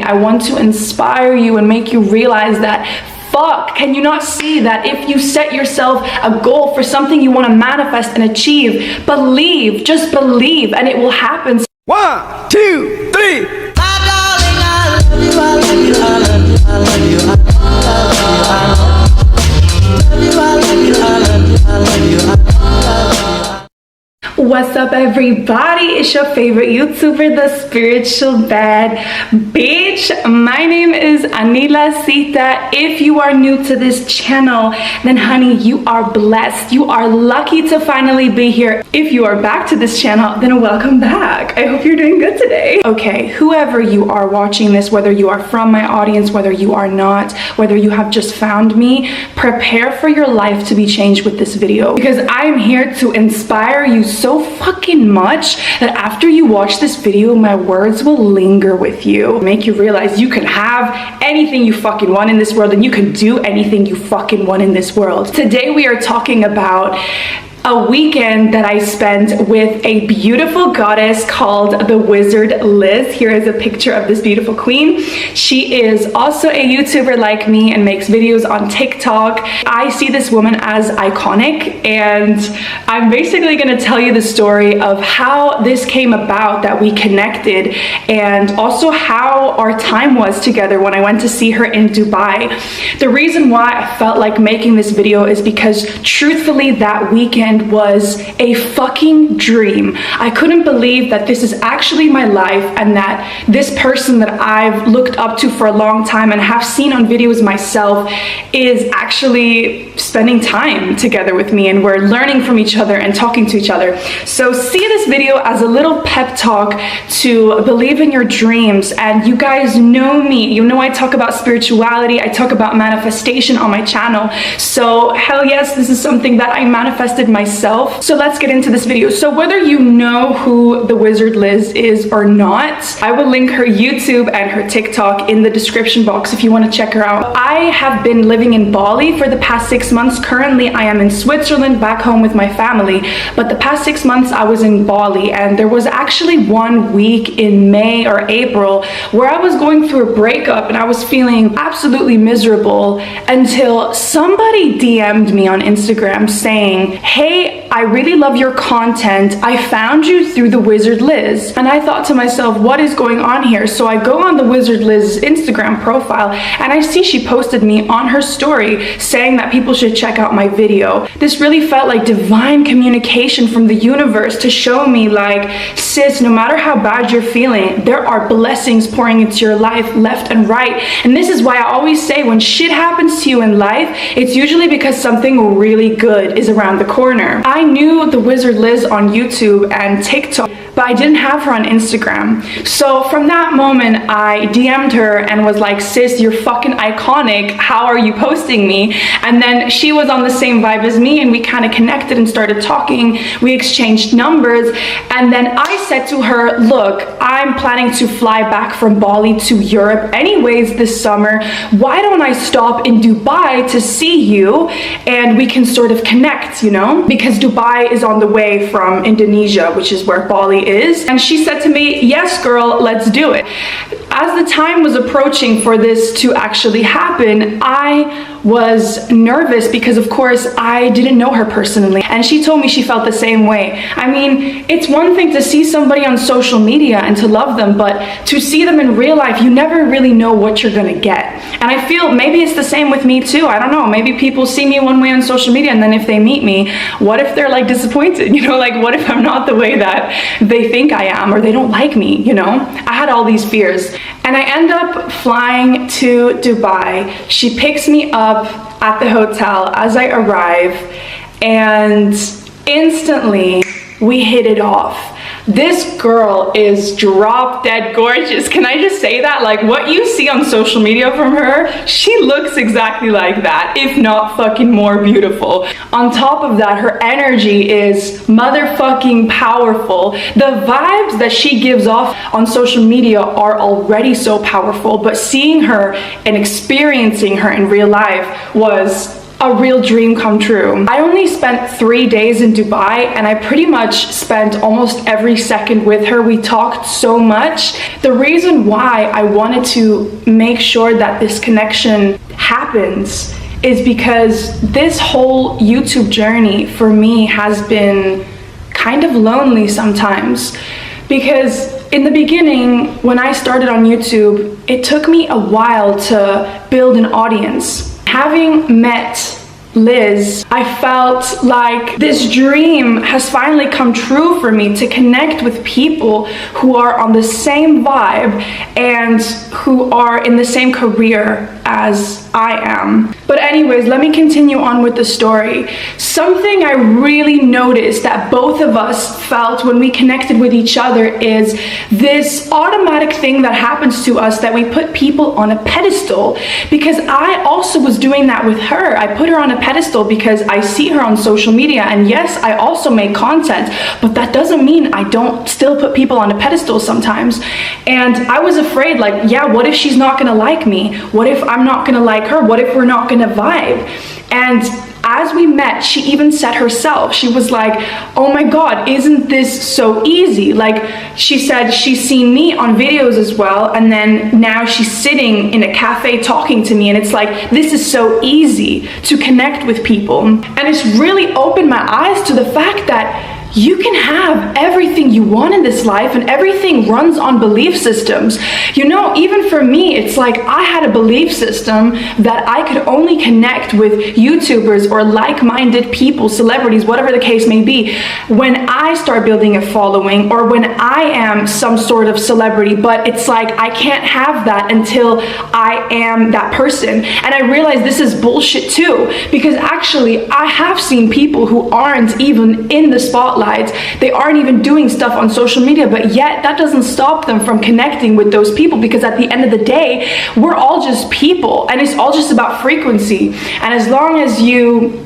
I want to inspire you and make you realize that, fuck, can you not see that if you set yourself a goal for something you want to manifest and achieve, believe, just believe, and it will happen. 1, 2, 3. What's up, everybody? It's your favorite YouTuber, the spiritual bad bitch. My name is Anila Sita. If you are new to this channel, then honey, you are blessed. You are lucky to finally be here. If you are back to this channel, then welcome back. I hope you're doing good today. Okay, whoever you are watching this, whether you are from my audience, whether you are not, whether you have just found me, prepare for your life to be changed with this video, because I am here to inspire you so fucking much that after you watch this video, my words will linger with you, make you realize you can have anything you fucking want in this world, and you can do anything you fucking want in this world. Today we are talking about a weekend that I spent with a beautiful goddess called the Wizard Liz. Here is a picture of this beautiful queen. She is also a YouTuber like me and makes videos on TikTok. I see this woman as iconic, and I'm basically gonna tell you the story of how this came about, that we connected, and also how our time was together when I went to see her in Dubai. The reason why I felt like making this video is because truthfully that weekend was a fucking dream. I couldn't believe that this is actually my life, and that this person that I've looked up to for a long time and have seen on videos myself is actually spending time together with me, and we're learning from each other and talking to each other. So see this video as a little pep talk to believe in your dreams. And you guys know me, you know I talk about spirituality, I talk about manifestation on my channel. So hell yes, this is something that I manifested myself. So let's get into this video. So whether you know who the Wizard Liz is or not, I will link her YouTube and her TikTok in the description box if you want to check her out. I have been living in Bali for the past 6 months. Currently I am in Switzerland back home with my family, but the past 6 months I was in Bali, and there was actually 1 week in May or April where I was going through a breakup and I was feeling absolutely miserable until somebody DM'd me on Instagram saying, hey, I really love your content. I found you through the Wizard Liz. And I thought to myself, what is going on here? So I go on the Wizard Liz's Instagram profile and I see she posted me on her story saying that people should check out my video. This really felt like divine communication from the universe to show me, like, sis, no matter how bad you're feeling, there are blessings pouring into your life left and right. And this is why I always say, when shit happens to you in life, it's usually because something really good is around the corner. I knew the Wizard Liz on YouTube and TikTok, but I didn't have her on Instagram. So from that moment, I DM'd her and was like, sis, you're fucking iconic. How are you posting me? And then she was on the same vibe as me, and we kind of connected and started talking. We exchanged numbers. And then I said to her, look, I'm planning to fly back from Bali to Europe anyways this summer. Why don't I stop in Dubai to see you and we can sort of connect, you know? Because Dubai is on the way from Indonesia, which is where Bali is. And she said to me, yes, girl, let's do it. As the time was approaching for this to actually happen, I was nervous because, of course, I didn't know her personally. And she told me she felt the same way. I mean, it's one thing to see somebody on social media and to love them, but to see them in real life, you never really know what you're gonna get. And I feel maybe it's the same with me too. I don't know, maybe people see me one way on social media, and then if they meet me, what if they're like disappointed? You know, like what if I'm not the way that they think I am, or they don't like me, you know? I had all these fears. And I end up flying to Dubai. She picks me up at the hotel as I arrive, and instantly we hit it off. This girl is drop dead gorgeous. Can I just say that? Like, what you see on social media from her, she looks exactly like that, if not fucking more beautiful. On top of that, her energy is motherfucking powerful. The vibes that she gives off on social media are already so powerful, but seeing her and experiencing her in real life was a real dream come true. I only spent 3 days in Dubai, and I pretty much spent almost every second with her. We talked so much. The reason why I wanted to make sure that this connection happens is because this whole YouTube journey for me has been kind of lonely sometimes. Because in the beginning, when I started on YouTube, it took me a while to build an audience. Having met Liz, I felt like this dream has finally come true for me, to connect with people who are on the same vibe and who are in the same career as I am. But anyways, let me continue on with the story. Something I really noticed that both of us felt when we connected with each other is this automatic thing that happens to us, that we put people on a pedestal. Because I also was doing that with her. I put her on a pedestal because I see her on social media, and yes, I also make content, but that doesn't mean I don't still put people on a pedestal sometimes. And I was afraid, like, yeah, what if she's not gonna like me? What if I'm not gonna like her? What if we're not gonna vibe? And as we met, she even said herself, she was like, oh my God, isn't this so easy? Like, she said she's seen me on videos as well, and then now she's sitting in a cafe talking to me, and it's like, this is so easy to connect with people. And it's really opened my eyes to the fact that you can have everything you want in this life, and everything runs on belief systems. You know, even for me, it's like I had a belief system that I could only connect with YouTubers or like-minded people, celebrities, whatever the case may be, when I start building a following or when I am some sort of celebrity. But it's like I can't have that until I am that person. And I realized this is bullshit too, because actually I have seen people who aren't even in the spotlight. They aren't even doing stuff on social media, but yet that doesn't stop them from connecting with those people, because at the end of the day, we're all just people, and it's all just about frequency. And as long as you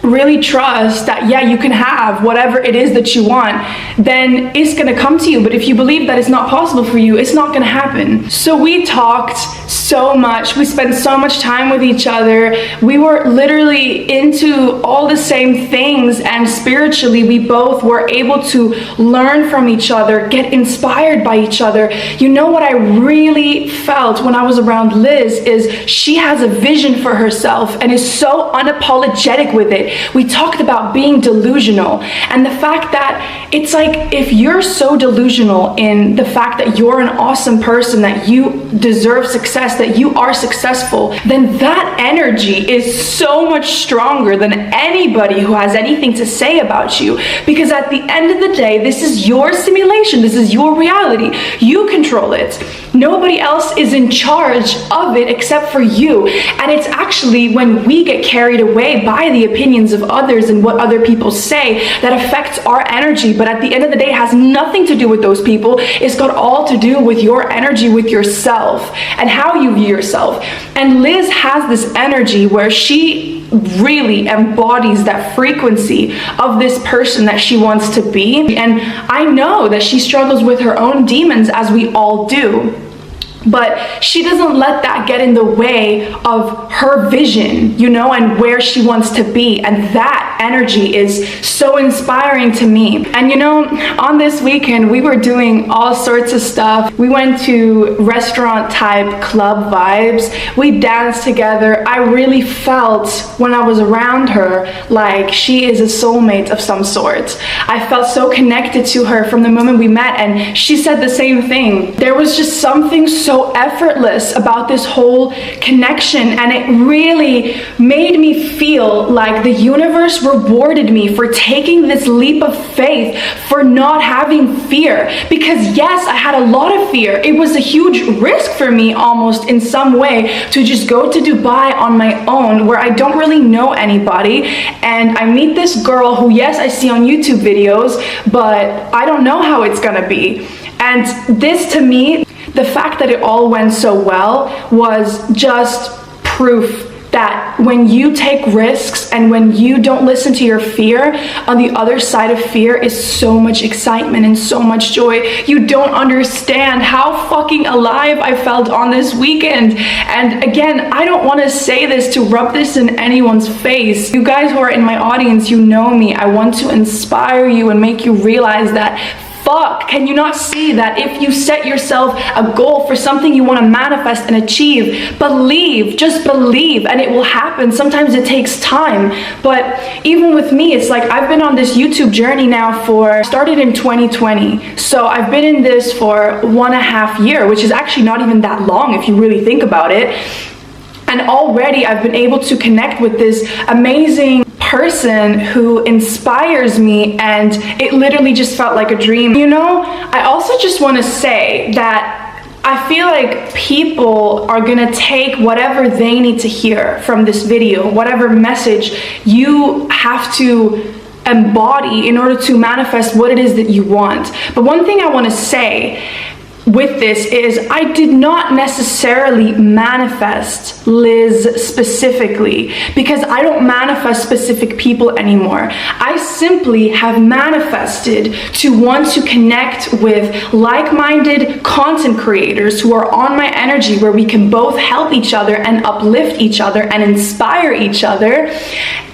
really trust that, yeah, you can have whatever it is that you want, then it's gonna come to you. But if you believe that it's not possible for you, it's not gonna happen. So we talked so much, we spent so much time with each other, we were literally into all the same things, and spiritually we both were able to learn from each other, get inspired by each other. You know what I really felt when I was around Liz is she has a vision for herself and is so unapologetic with it. We talked about being delusional, and the fact that it's like, if you're so delusional in the fact that you're an awesome person, that you deserve success, that you are successful, then that energy is so much stronger than anybody who has anything to say about you. Because at the end of the day, this is your simulation, this is your reality. You control it. Nobody else is in charge of it except for you. And it's actually when we get carried away by the opinions of others and what other people say that affects our energy. But at the end of the day, it has nothing to do with those people. It's got all to do with your energy, with yourself, and how you view yourself. And Liz has this energy where she really embodies that frequency of this person that she wants to be. And I know that she struggles with her own demons, as we all do. But she doesn't let that get in the way of her vision, you know, and where she wants to be. And that energy is so inspiring to me. And you know, on this weekend, we were doing all sorts of stuff. We went to restaurant type club vibes. We danced together. I really felt when I was around her like she is a soulmate of some sort. I felt so connected to her from the moment we met, and she said the same thing. There was just something so effortless about this whole connection, and it really made me feel like the universe rewarded me for taking this leap of faith, for not having fear. Because yes, I had a lot of fear. It was a huge risk for me, almost in some way, to just go to Dubai on my own, where I don't really know anybody, and I meet this girl who, yes, I see on YouTube videos, but I don't know how it's gonna be. And this, to me, the fact that it all went so well was just proof that when you take risks and when you don't listen to your fear, on the other side of fear is so much excitement and so much joy. You don't understand how fucking alive I felt on this weekend. And again, I don't want to say this to rub this in anyone's face. You guys who are in my audience, you know me. I want to inspire you and make you realize that can you not see that if you set yourself a goal for something you want to manifest and achieve, believe, just believe, and it will happen. Sometimes it takes time, but even with me, it's like I've been on this YouTube journey now started in 2020. So I've been in this for 1.5 years, which is actually not even that long if you really think about it. And already I've been able to connect with this amazing person who inspires me, and it literally just felt like a dream. You know, I also just want to say that I feel like people are gonna take whatever they need to hear from this video, whatever message you have to embody in order to manifest what it is that you want. But one thing I want to say with this is I did not necessarily manifest Liz specifically, because I don't manifest specific people anymore. I simply have manifested to want to connect with like-minded content creators who are on my energy, where we can both help each other and uplift each other and inspire each other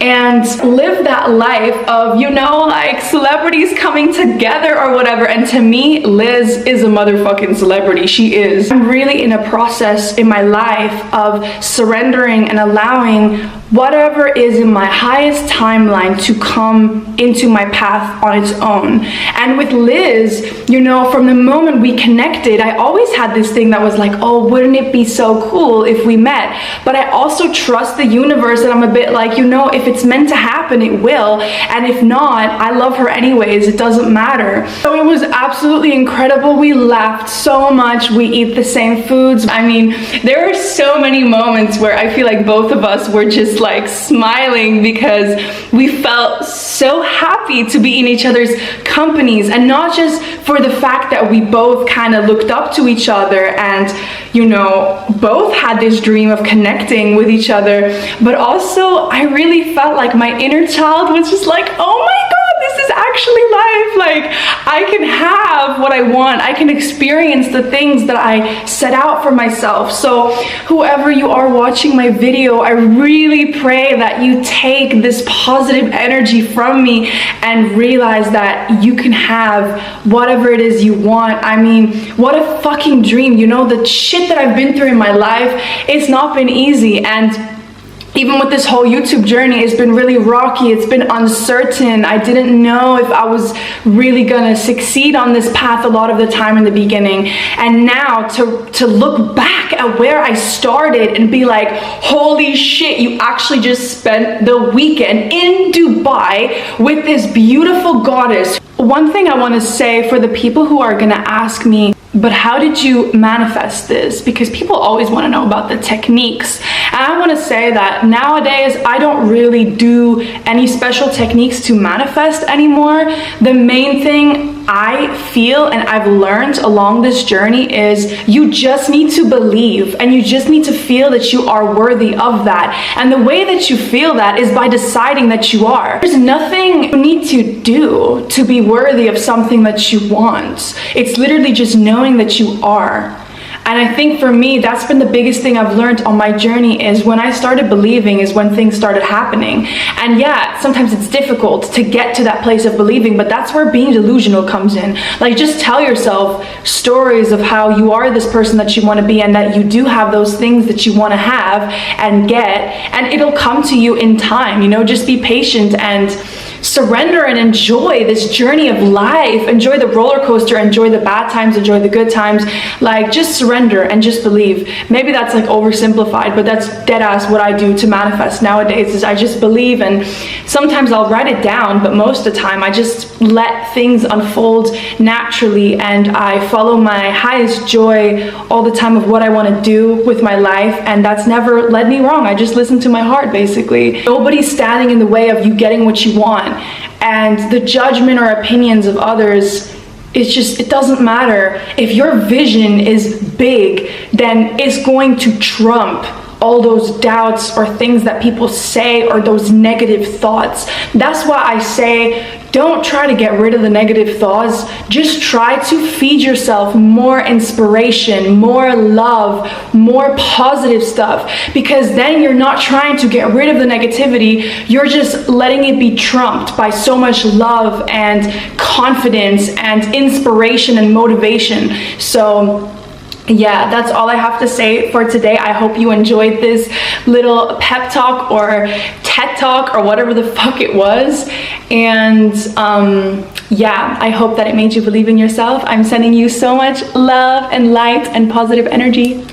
and live that life of, you know, like celebrities coming together or whatever. And to me, Liz is a motherfucking celebrity. She is. I'm really in a process in my life of surrendering and allowing whatever is in my highest timeline to come into my path on its own. And with Liz, you know, from the moment we connected, I always had this thing that was like, oh, wouldn't it be so cool if we met? But I also trust the universe, and I'm a bit like, you know, if it's meant to happen, it will. And if not, I love her anyways. It doesn't matter. So it was absolutely incredible. We laughed so much. We eat the same foods. I mean, there are so many moments where I feel like both of us were just like smiling because we felt so happy to be in each other's companies, and not just for the fact that we both kind of looked up to each other and, you know, both had this dream of connecting with each other, but also I really felt like my inner child was just like, oh my God, this is actually life. Like, I can have what I want. I can experience the things that I set out for myself. So whoever you are watching my video, I really pray that you take this positive energy from me and realize that you can have whatever it is you want. I mean, what a fucking dream. You know, the shit that I've been through in my life, it's not been easy. And even with this whole YouTube journey, it's been really rocky. It's been uncertain. I didn't know if I was really gonna succeed on this path a lot of the time in the beginning. And now to look back at where I started and be like, holy shit, you actually just spent the weekend in Dubai with this beautiful goddess. One thing I want to say for the people who are gonna ask me, but how did you manifest this? Because people always want to know about the techniques. And I want to say that nowadays, I don't really do any special techniques to manifest anymore. The main thing I feel and I've learned along this journey is you just need to believe, and you just need to feel that you are worthy of that. And the way that you feel that is by deciding that you are. There's nothing you need to do to be worthy of something that you want. It's literally just knowing that you are. And I think for me, that's been the biggest thing I've learned on my journey, is when I started believing is when things started happening. And yeah, sometimes it's difficult to get to that place of believing, but that's where being delusional comes in. Like, just tell yourself stories of how you are this person that you want to be, and that you do have those things that you want to have and get, and it'll come to you in time. You know, just be patient and surrender and enjoy this journey of life. Enjoy the roller coaster, enjoy the bad times, enjoy the good times. Like, just surrender and just believe. Maybe that's like oversimplified, but that's dead ass what I do to manifest nowadays, is I just believe. And sometimes I'll write it down, but most of the time I just let things unfold naturally, and I follow my highest joy all the time of what I want to do with my life, and that's never led me wrong. I just listen to my heart, basically. Nobody's standing in the way of you getting what you want. And the judgment or opinions of others, it doesn't matter. If your vision is big, then it's going to trump all those doubts or things that people say or those negative thoughts. That's why I say, don't try to get rid of the negative thoughts. Just try to feed yourself more inspiration, more love, more positive stuff, because then you're not trying to get rid of the negativity. You're just letting it be trumped by so much love and confidence and inspiration and motivation. So yeah, that's all I have to say for today. I hope you enjoyed this little pep talk or TED talk or whatever the fuck it was. And yeah, I hope that it made you believe in yourself. I'm sending you so much love and light and positive energy.